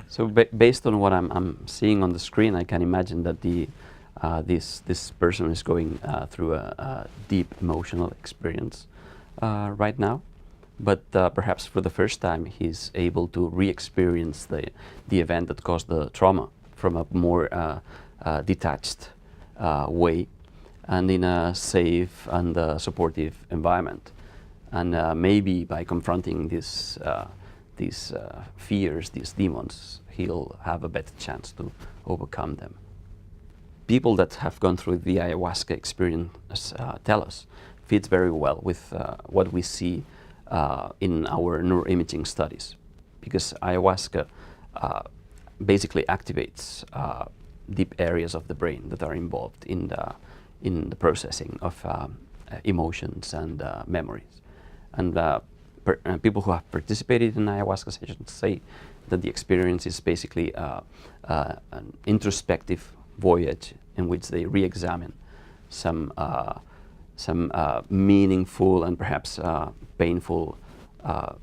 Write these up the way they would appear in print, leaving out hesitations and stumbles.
So based on what I'm seeing on the screen, I can imagine that this person is going through a deep emotional experience right now, but perhaps for the first time he's able to re-experience the event that caused the trauma from a more detached way, and in a safe and supportive environment. And maybe by confronting these fears, these demons, he'll have a better chance to overcome them. People that have gone through the ayahuasca experience tell us fits very well with what we see in our neuroimaging studies, because ayahuasca basically activates deep areas of the brain that are involved in the processing of emotions and memories. And people who have participated in ayahuasca sessions say that the experience is basically an introspective voyage in which they re-examine some meaningful and perhaps painful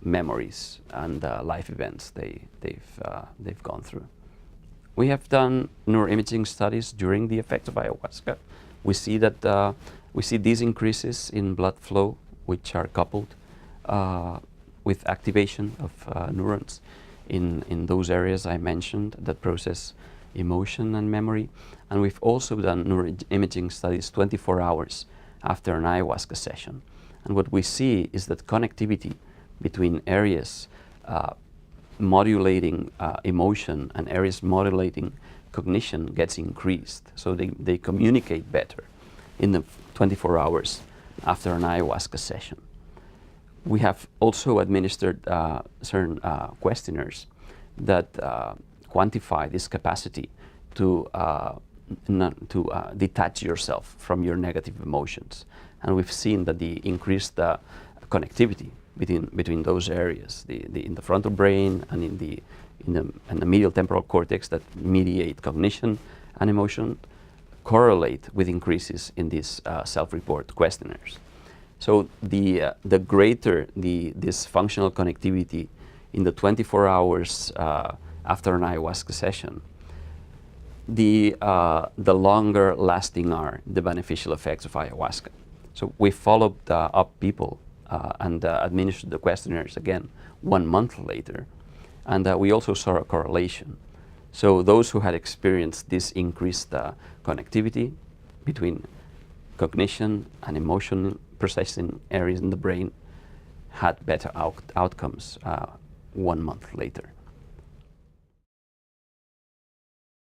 memories and life events they've gone through. We have done neuroimaging studies during the effect of ayahuasca. We see that we see these increases in blood flow, which are coupled with activation of neurons in those areas I mentioned that process emotion and memory. And we've also done neuroimaging studies 24 hours after an ayahuasca session. And what we see is that connectivity between areas modulating emotion and areas modulating cognition gets increased. So they communicate better in the 24 hours after an ayahuasca session. We have also administered certain questionnaires that quantify this capacity to detach yourself from your negative emotions. And we've seen that the increased connectivity between those areas, in the frontal brain and in the medial temporal cortex that mediate cognition and emotion, correlate with increases in these self-report questionnaires. So the greater this functional connectivity in the 24 hours after an ayahuasca session, the longer lasting are the beneficial effects of ayahuasca. So we followed up people and administered the questionnaires again 1 month later, and we also saw a correlation. So those who had experienced this increased connectivity between cognition and emotion processing areas in the brain had better outcomes 1 month later.